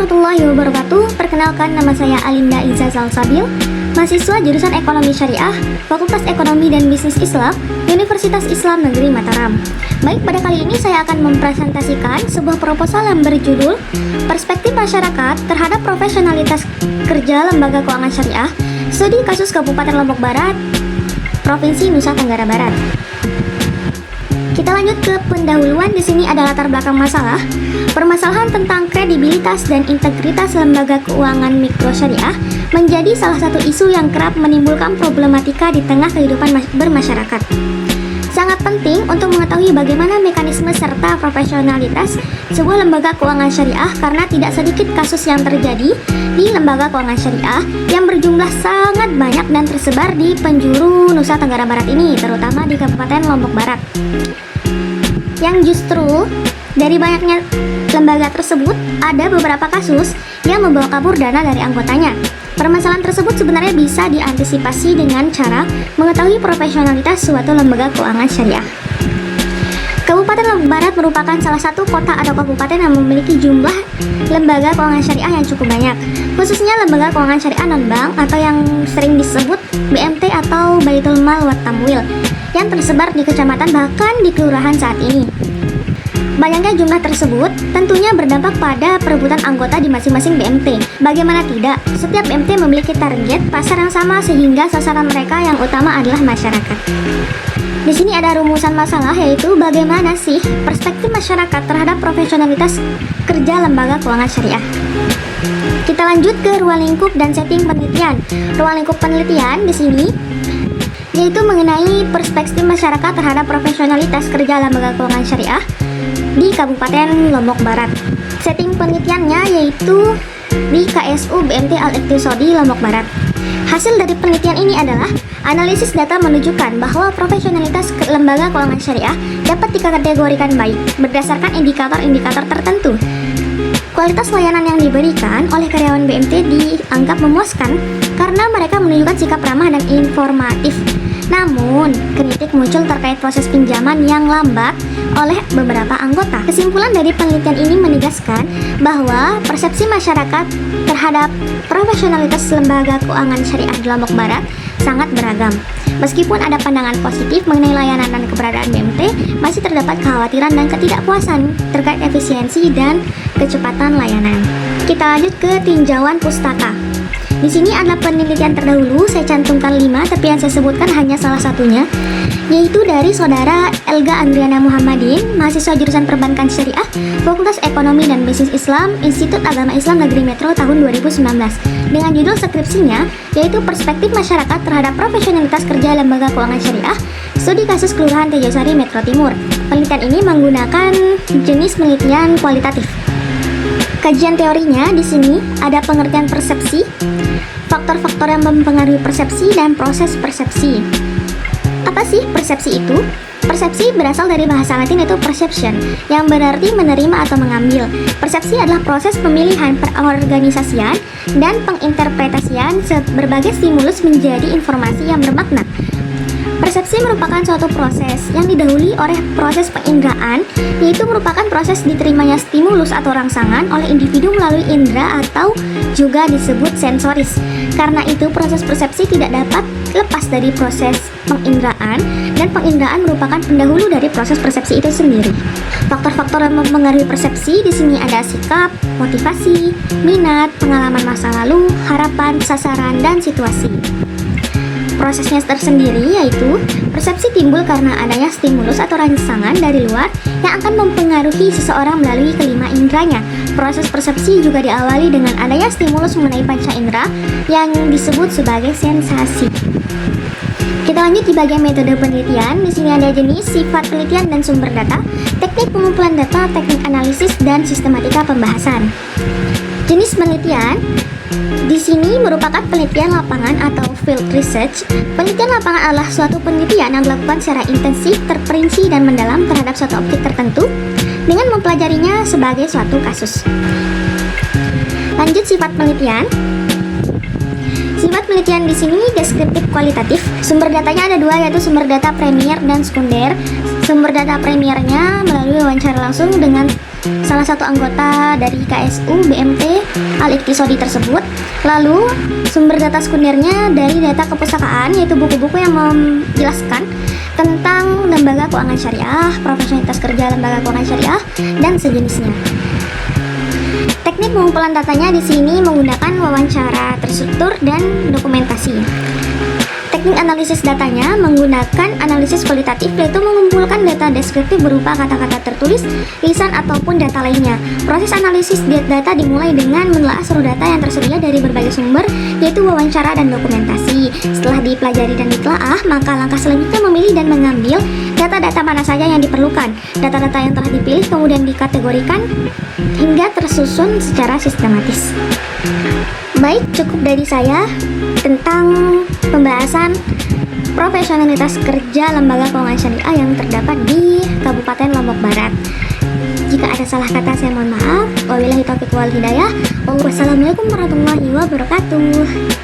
warahmatullahi wabarakatuh. Perkenalkan, nama saya Alinda Iza Salsabil, mahasiswa jurusan Ekonomi Syariah, Fakultas Ekonomi dan Bisnis Islam, Universitas Islam Negeri Mataram. Baik, pada kali ini saya akan mempresentasikan sebuah proposal yang berjudul Perspektif Masyarakat Terhadap Profesionalitas Kerja Lembaga Keuangan Syariah, Studi Kasus Kabupaten Lombok Barat, Provinsi Nusa Tenggara Barat. Kita lanjut ke pendahuluan. Di sini ada latar belakang masalah. Permasalahan tentang kredibilitas dan integritas lembaga keuangan mikro syariah menjadi salah satu isu yang kerap menimbulkan problematika di tengah kehidupan bermasyarakat. Sangat penting untuk mengetahui bagaimana mekanisme serta profesionalitas sebuah lembaga keuangan syariah karena tidak sedikit kasus yang terjadi di lembaga keuangan syariah yang berjumlah sangat banyak dan tersebar di penjuru Nusa Tenggara Barat ini, terutama di Kabupaten Lombok Barat. Yang justru dari banyaknya lembaga tersebut ada beberapa kasus yang membawa kabur dana dari anggotanya. Permasalahan tersebut sebenarnya bisa diantisipasi dengan cara mengetahui profesionalitas suatu lembaga keuangan syariah. Kabupaten Lombok Barat merupakan salah satu kota atau kabupaten yang memiliki jumlah lembaga keuangan syariah yang cukup banyak, khususnya lembaga keuangan syariah non-bank atau yang sering disebut BMT atau Baitul Mal wa Tamwil, yang tersebar di kecamatan bahkan di kelurahan saat ini. Banyaknya jumlah tersebut tentunya berdampak pada perebutan anggota di masing-masing BMT. Bagaimana tidak, setiap BMT memiliki target pasar yang sama sehingga sasaran mereka yang utama adalah masyarakat. Di sini ada rumusan masalah, yaitu bagaimana sih perspektif masyarakat terhadap profesionalitas kerja lembaga keuangan syariah. Kita lanjut ke ruang lingkup dan setting penelitian. Ruang lingkup penelitian di sini yaitu mengenai perspektif masyarakat terhadap profesionalitas kerja lembaga keuangan syariah di Kabupaten Lombok Barat. Setting penelitiannya yaitu di KSU BMT Al-Iqtisodi Lombok Barat. Hasil dari penelitian ini adalah analisis data menunjukkan bahwa profesionalitas lembaga keuangan syariah dapat dikategorikan baik berdasarkan indikator-indikator tertentu. Kualitas layanan yang diberikan oleh karyawan BMT dianggap memuaskan karena mereka menunjukkan sikap ramah dan informatif. Namun, kritik muncul terkait proses pinjaman yang lambat oleh beberapa anggota. Kesimpulan dari penelitian ini menegaskan bahwa persepsi masyarakat terhadap profesionalitas lembaga keuangan syariah di Lombok Barat sangat beragam. Meskipun ada pandangan positif mengenai layanan dan keberadaan BMT, masih terdapat kekhawatiran dan ketidakpuasan terkait efisiensi dan kecepatan layanan. Kita lanjut ke tinjauan pustaka. Di sini adalah penelitian terdahulu, saya cantumkan 5, tapi yang saya sebutkan hanya salah satunya, yaitu dari saudara Elga Andriana Muhammadin, mahasiswa jurusan Perbankan Syariah, Fakultas Ekonomi dan Bisnis Islam, Institut Agama Islam Negeri Metro tahun 2019, dengan judul skripsinya, yaitu Perspektif Masyarakat Terhadap Profesionalitas Kerja Lembaga Keuangan Syariah, Studi Kasus Kelurahan Tejosari Metro Timur. Penelitian ini menggunakan jenis penelitian kualitatif. Kajian teorinya di sini ada pengertian persepsi, faktor-faktor yang mempengaruhi persepsi, dan proses persepsi. Apa sih persepsi itu? Persepsi berasal dari bahasa Latin yaitu perception, yang berarti menerima atau mengambil. Persepsi adalah proses pemilihan, perorganisasian, dan penginterpretasian berbagai stimulus menjadi informasi yang bermakna. Persepsi merupakan suatu proses yang didahului oleh proses penginderaan, yaitu merupakan proses diterimanya stimulus atau rangsangan oleh individu melalui indera atau juga disebut sensoris. Karena itu, proses persepsi tidak dapat lepas dari proses penginderaan, dan penginderaan merupakan pendahulu dari proses persepsi itu sendiri. Faktor-faktor yang mempengaruhi persepsi di sini ada sikap, motivasi, minat, pengalaman masa lalu, harapan, sasaran, dan situasi. Prosesnya tersendiri yaitu persepsi timbul karena adanya stimulus atau rangsangan dari luar yang akan mempengaruhi seseorang melalui kelima inderanya. Proses persepsi juga diawali dengan adanya stimulus mengenai panca indera yang disebut sebagai sensasi. Kita lanjut di bagian metode penelitian. Di sini ada jenis, sifat penelitian dan sumber data, teknik pengumpulan data, teknik analisis, dan sistematika pembahasan. Jenis penelitian di sini merupakan penelitian lapangan atau field research. Penelitian lapangan adalah suatu penelitian yang dilakukan secara intensif, terperinci, dan mendalam terhadap suatu objek tertentu dengan mempelajarinya sebagai suatu kasus. Lanjut sifat penelitian. Sifat penelitian di sini deskriptif kualitatif. Sumber datanya ada 2, yaitu sumber data premier dan sekunder. Sumber data premiernya melalui wawancara langsung dengan salah satu anggota dari KSU BMT Al-Iqtisodi tersebut. Lalu sumber data sekundernya dari data kepustakaan, yaitu buku-buku yang menjelaskan tentang lembaga keuangan syariah, profesionalitas kerja lembaga keuangan syariah, dan sejenisnya. Teknik pengumpulan datanya di sini menggunakan wawancara terstruktur dan dokumentasi. Teknik analisis datanya menggunakan analisis kualitatif, yaitu mengumpulkan data deskriptif berupa kata-kata tertulis, lisan, ataupun data lainnya. Proses analisis data dimulai dengan menelaah seluruh data yang tersedia dari berbagai sumber, yaitu wawancara dan dokumentasi. Setelah dipelajari dan ditelaah, maka langkah selanjutnya memilih dan mengambil data-data mana saja yang diperlukan. Data-data yang telah dipilih kemudian dikategorikan hingga tersusun secara sistematis. Baik, cukup dari saya tentang pembahasan profesionalitas kerja lembaga keuangan syariah yang terdapat di Kabupaten Lombok Barat. Jika ada salah kata, saya mohon maaf. Wabillahi taufiq wal hidayah. Wassalamualaikum warahmatullahi wabarakatuh.